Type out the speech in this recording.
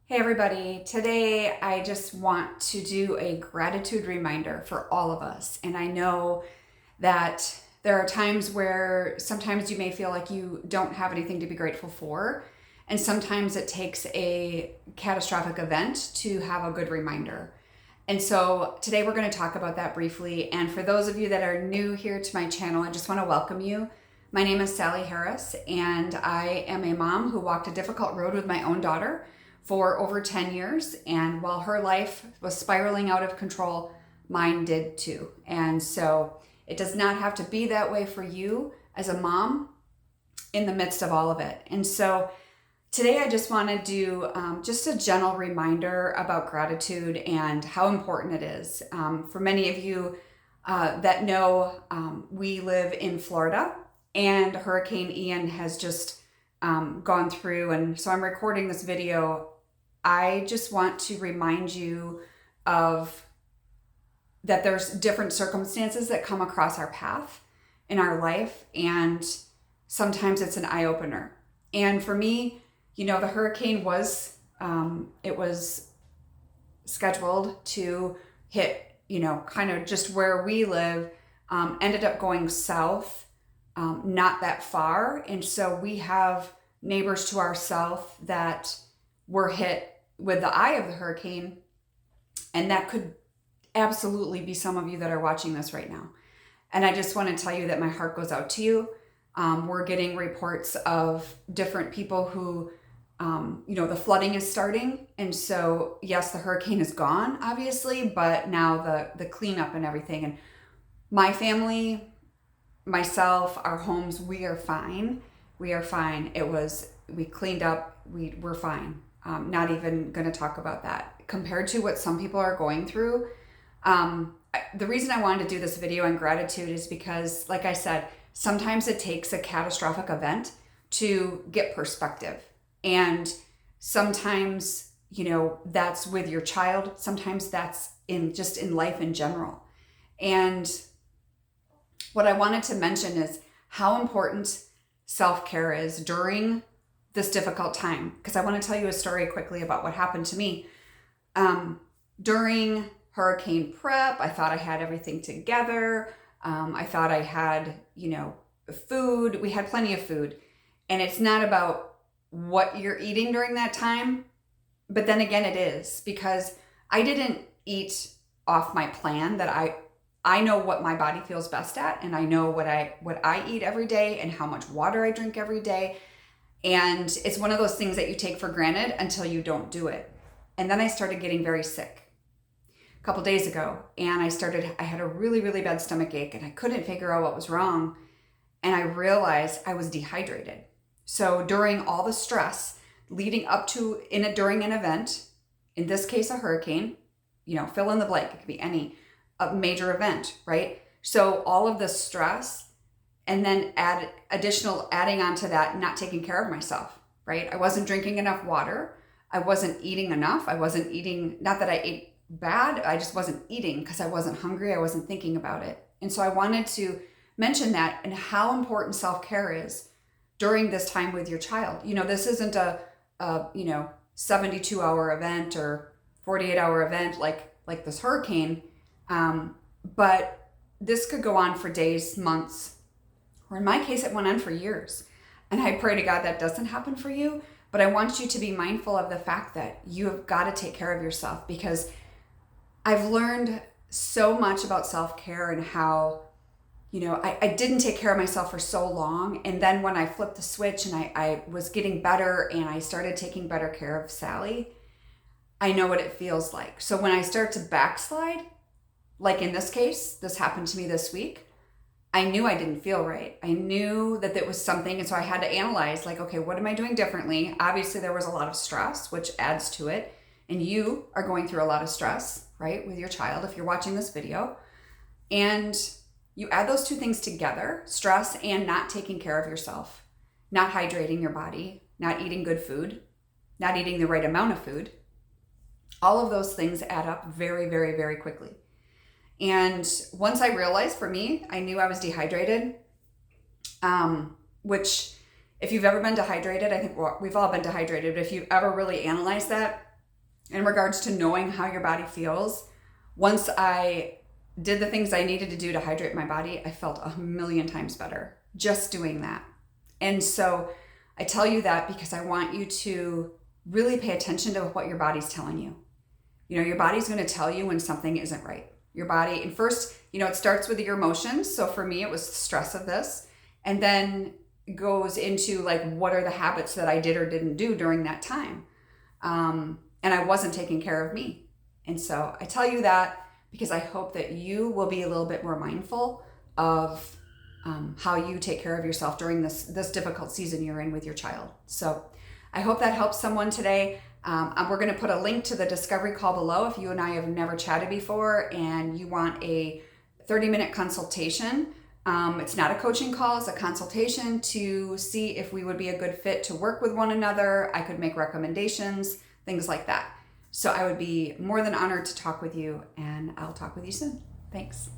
Hey everybody, today I just want to do a gratitude reminder for all of us. And I know that there are times where sometimes you may feel like you don't have anything to be grateful for. And sometimes it takes a catastrophic event to have a good reminder. And so today we're going to talk about that briefly. And for those of you that are new here to my channel, I just want to welcome you. My name is Sally Harris, and I am a mom who walked a difficult road with my own daughter for over 10 years. And while her life was spiraling out of control, mine did too. And so it does not have to be that way for you as a mom in the midst of all of it. And so today I just want to do just a gentle reminder about gratitude and how important it is. For many of you that know, we live in Florida, and Hurricane Ian has just gone through. And so I'm recording this video. I just want to remind you of that there's different circumstances that come across our path in our life, and sometimes it's an eye-opener. And for me, the hurricane was, it was scheduled to hit, kind of just where we live, ended up going south, not that far. And so we have neighbors to our south that were hit with the eye of the hurricane. And that could absolutely be some of you that are watching this right now. And I just want to tell you that my heart goes out to you. We're getting reports of different people who, the flooding is starting. And so, yes, the hurricane is gone, obviously, but now the cleanup and everything. And my family, myself, our homes, we are fine. We are fine. We cleaned up, we're fine. Not even going to talk about that. Compared to what some people are going through, the reason I wanted to do this video on gratitude is because, like I said, sometimes it takes a catastrophic event to get perspective. And sometimes, that's with your child. Sometimes that's in life in general. And what I wanted to mention is how important self-care is during this difficult time. Because I want to tell you a story quickly about what happened to me. During hurricane prep, I thought I had everything together. I thought I had, food. We had plenty of food. And it's not about what you're eating during that time. But then again, it is, because I didn't eat off my plan. That I know what my body feels best at, and I know what I eat every day and how much water I drink every day. And it's one of those things that you take for granted until you don't do it. And then I started getting very sick a couple days ago, and I had a really, really bad stomach ache, and I couldn't figure out what was wrong. And I realized I was dehydrated. So during all the stress leading up to during an event, in this case, a hurricane, fill in the blank, it could be a major event, right? So all of the stress, and then adding on to that, not taking care of myself, right? I wasn't drinking enough water. I wasn't eating enough. I wasn't eating, not that I ate bad, I just wasn't eating because I wasn't hungry. I wasn't thinking about it. And so I wanted to mention that and how important self-care is during this time with your child. This isn't a 72-hour event or 48-hour event like this hurricane, but this could go on for days, months, or in my case, it went on for years. And I pray to God that doesn't happen for you. But I want you to be mindful of the fact that you have got to take care of yourself, because I've learned so much about self-care and how, I didn't take care of myself for so long. And then when I flipped the switch and I was getting better and I started taking better care of Sally, I know what it feels like. So when I start to backslide, like in this case, this happened to me this week, I knew I didn't feel right. I knew that it was something. And so I had to analyze, okay, what am I doing differently? Obviously, there was a lot of stress, which adds to it. And you are going through a lot of stress, right, with your child, if you're watching this video. And you add those two things together, stress and not taking care of yourself, not hydrating your body, not eating good food, not eating the right amount of food. All of those things add up very, very, very quickly. And once I realized, for me, I knew I was dehydrated, which if you've ever been dehydrated, I think we've all been dehydrated, but if you've ever really analyzed that, in regards to knowing how your body feels, once I did the things I needed to do to hydrate my body, I felt 1,000,000 times better just doing that. And so I tell you that because I want you to really pay attention to what your body's telling you. You know, your body's going to tell you when something isn't right. Your body, and first, you know, it starts with your emotions. So for me, it was the stress of this. And then goes into like, what are the habits that I did or didn't do during that time? And I wasn't taking care of me. And so I tell you that because I hope that you will be a little bit more mindful of how you take care of yourself during this difficult season you're in with your child. So I hope that helps someone today. We're going to put a link to the discovery call below if you and I have never chatted before and you want a 30-minute consultation. It's not a coaching call, it's a consultation to see if we would be a good fit to work with one another. I could make recommendations, things like that. So I would be more than honored to talk with you, and I'll talk with you soon. Thanks.